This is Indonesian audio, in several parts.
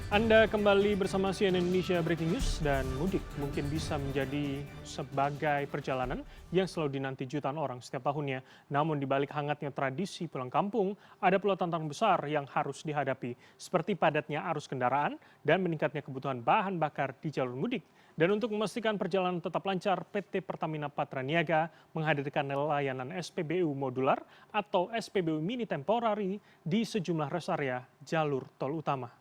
Anda kembali bersama CNN Indonesia Breaking News dan mudik mungkin bisa menjadi sebagai perjalanan yang selalu dinanti jutaan orang setiap tahunnya. Namun di balik hangatnya tradisi pulang kampung, ada pula tantangan besar yang harus dihadapi, seperti padatnya arus kendaraan dan meningkatnya kebutuhan bahan bakar di jalur mudik. Dan untuk memastikan perjalanan tetap lancar, PT Pertamina Patraniaga menghadirkan layanan SPBU modular atau SPBU mini temporary di sejumlah rest area jalur tol utama.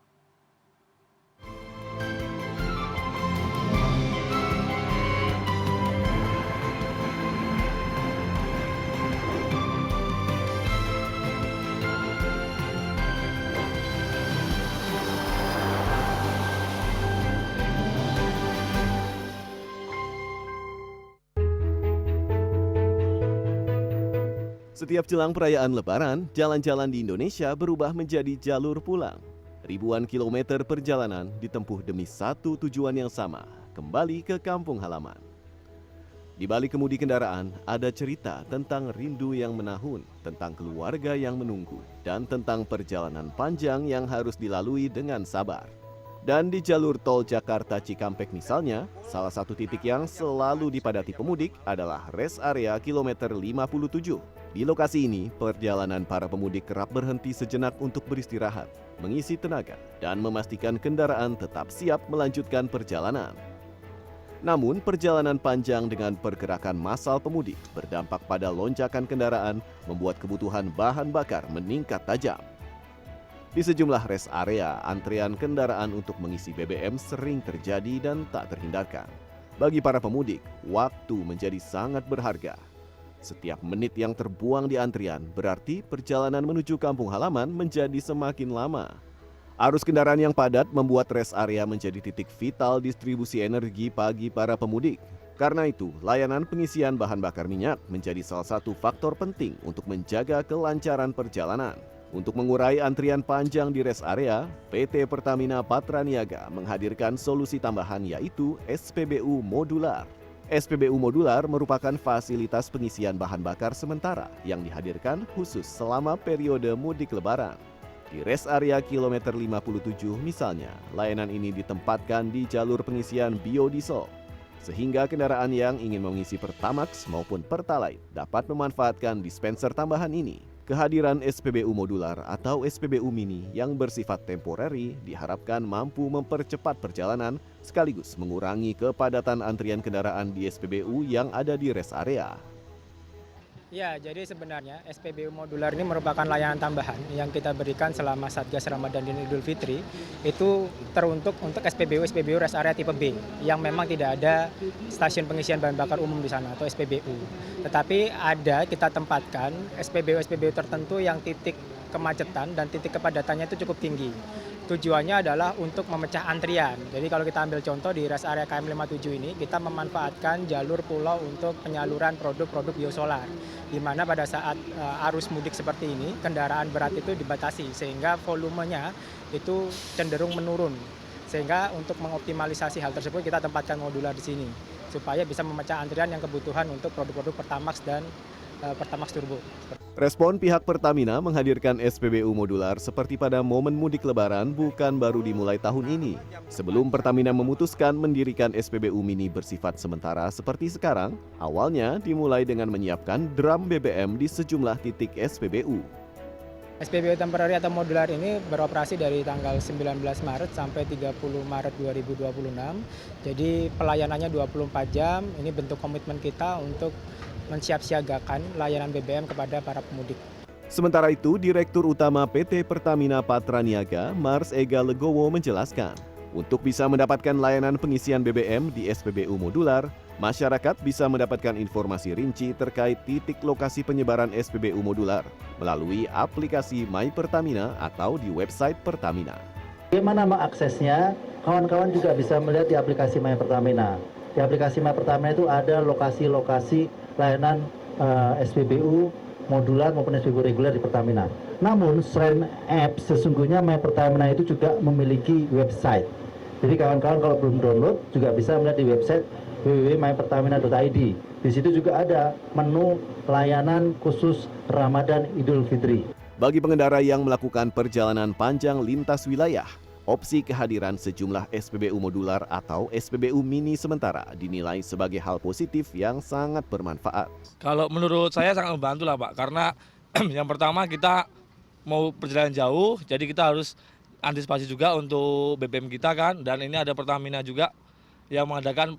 Setiap jelang perayaan Lebaran, jalan-jalan di Indonesia berubah menjadi jalur pulang. Ribuan kilometer perjalanan ditempuh demi satu tujuan yang sama, kembali ke kampung halaman. Di balik kemudi kendaraan, ada cerita tentang rindu yang menahun, tentang keluarga yang menunggu, dan tentang perjalanan panjang yang harus dilalui dengan sabar. Dan di jalur tol Jakarta Cikampek misalnya, salah satu titik yang selalu dipadati pemudik adalah rest area kilometer 57. Di lokasi ini, perjalanan para pemudik kerap berhenti sejenak untuk beristirahat, mengisi tenaga, dan memastikan kendaraan tetap siap melanjutkan perjalanan. Namun, perjalanan panjang dengan pergerakan massal pemudik berdampak pada lonjakan kendaraan membuat kebutuhan bahan bakar meningkat tajam. Di sejumlah rest area, antrian kendaraan untuk mengisi BBM sering terjadi dan tak terhindarkan. Bagi para pemudik, waktu menjadi sangat berharga. Setiap menit yang terbuang di antrian berarti perjalanan menuju kampung halaman menjadi semakin lama. Arus kendaraan yang padat membuat rest area menjadi titik vital distribusi energi bagi para pemudik. Karena itu, layanan pengisian bahan bakar minyak menjadi salah satu faktor penting untuk menjaga kelancaran perjalanan. Untuk mengurai antrian panjang di rest area, PT Pertamina Patraniaga menghadirkan solusi tambahan yaitu SPBU modular. SPBU modular merupakan fasilitas pengisian bahan bakar sementara yang dihadirkan khusus selama periode mudik lebaran. Di rest area kilometer 57 misalnya, layanan ini ditempatkan di jalur pengisian biodiesel, sehingga kendaraan yang ingin mengisi Pertamax maupun Pertalite dapat memanfaatkan dispenser tambahan ini. Kehadiran SPBU modular atau SPBU mini yang bersifat temporary diharapkan mampu mempercepat perjalanan sekaligus mengurangi kepadatan antrian kendaraan di SPBU yang ada di rest area. Ya, jadi sebenarnya SPBU modular ini merupakan layanan tambahan yang kita berikan selama Satgas Ramadan dan Idul Fitri. Itu teruntuk untuk SPBU rest area tipe B yang memang tidak ada stasiun pengisian bahan bakar umum di sana atau SPBU. Tetapi ada kita tempatkan SPBU tertentu yang titik kemacetan dan titik kepadatannya itu cukup tinggi. Tujuannya adalah untuk memecah antrian. Jadi kalau kita ambil contoh di rest area KM 57 ini, kita memanfaatkan jalur pulau untuk penyaluran produk-produk biosolar. Di mana pada saat arus mudik seperti ini, kendaraan berat itu dibatasi sehingga volumenya itu cenderung menurun. Sehingga untuk mengoptimalisasi hal tersebut kita tempatkan modular di sini supaya bisa memecah antrian yang kebutuhan untuk produk-produk Pertamax dan Pertamax Turbo. Respon pihak Pertamina menghadirkan SPBU modular seperti pada momen mudik lebaran bukan baru dimulai tahun ini. Sebelum Pertamina memutuskan mendirikan SPBU mini bersifat sementara seperti sekarang, awalnya dimulai dengan menyiapkan drum BBM di sejumlah titik SPBU. SPBU temporary atau modular ini beroperasi dari tanggal 19 Maret sampai 30 Maret 2026. Jadi pelayanannya 24 jam, ini bentuk komitmen kita untuk mensiapsiagakan layanan BBM kepada para pemudik. Sementara itu, Direktur Utama PT Pertamina Patraniaga, Mars Ega Legowo menjelaskan, untuk bisa mendapatkan layanan pengisian BBM di SPBU modular, masyarakat bisa mendapatkan informasi rinci terkait titik lokasi penyebaran SPBU modular melalui aplikasi My Pertamina atau di website Pertamina. Bagaimana mengaksesnya? Kawan-kawan juga bisa melihat di aplikasi My Pertamina. Di aplikasi My Pertamina itu ada lokasi-lokasi layanan SPBU modular maupun SPBU reguler di Pertamina. Namun selain apps, sesungguhnya My Pertamina itu juga memiliki website. Jadi kawan-kawan kalau belum download juga bisa melihat di website www.mypertamina.id. Di situ juga ada menu layanan khusus Ramadan Idul Fitri. Bagi pengendara yang melakukan perjalanan panjang lintas wilayah, Opsi kehadiran sejumlah SPBU modular atau SPBU mini sementara dinilai sebagai hal positif yang sangat bermanfaat. Kalau menurut saya sangat membantu lah Pak, karena yang pertama kita mau perjalanan jauh, jadi kita harus antisipasi juga untuk BBM kita kan, dan ini ada Pertamina juga yang mengadakan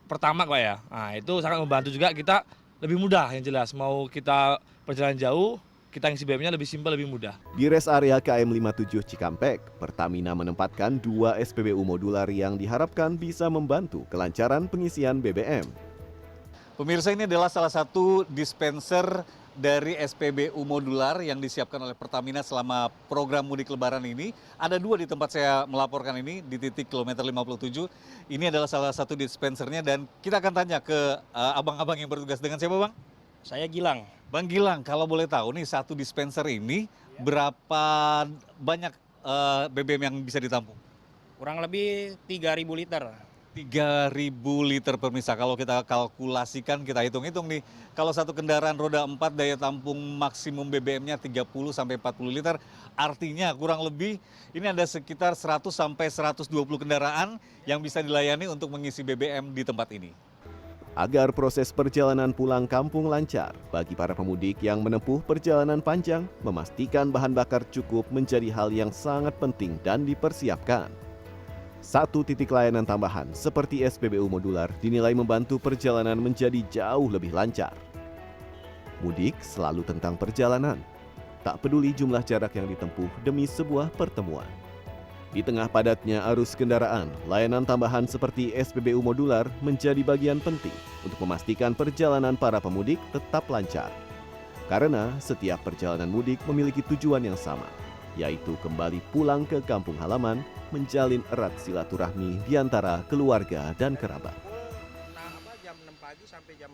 Pertamax Pak ya. Nah itu sangat membantu juga, kita lebih mudah yang jelas, mau kita perjalanan jauh, kita ngisi BBM-nya lebih simpel, lebih mudah. Di rest area KM 57 Cikampek, Pertamina menempatkan 2 SPBU modular yang diharapkan bisa membantu kelancaran pengisian BBM. Pemirsa, ini adalah salah satu dispenser dari SPBU modular yang disiapkan oleh Pertamina selama program mudik lebaran ini. Ada 2 di tempat saya melaporkan ini, di titik kilometer 57. Ini adalah salah satu dispensernya dan kita akan tanya ke abang-abang yang bertugas. Dengan siapa Bang? Saya Gilang. Bang Gilang, kalau boleh tahu nih satu dispenser ini berapa banyak BBM yang bisa ditampung? Kurang lebih 3.000 liter. 3.000 liter pemirsa. Kalau kita kalkulasikan, kita hitung-hitung nih. Kalau satu kendaraan roda 4 daya tampung maksimum BBM-nya 30 sampai 40 liter. Artinya kurang lebih ini ada sekitar 100 sampai 120 kendaraan yang bisa dilayani untuk mengisi BBM di tempat ini. Agar proses perjalanan pulang kampung lancar bagi para pemudik yang menempuh perjalanan panjang, memastikan bahan bakar cukup menjadi hal yang sangat penting dan dipersiapkan. 1 titik layanan tambahan seperti SPBU modular dinilai membantu perjalanan menjadi jauh lebih lancar. Mudik selalu tentang perjalanan, tak peduli jumlah jarak yang ditempuh demi sebuah pertemuan. Di tengah padatnya arus kendaraan, layanan tambahan seperti SPBU modular menjadi bagian penting untuk memastikan perjalanan para pemudik tetap lancar. Karena setiap perjalanan mudik memiliki tujuan yang sama, yaitu kembali pulang ke kampung halaman, menjalin erat silaturahmi di antara keluarga dan kerabat. Jam 6 pagi sampai jam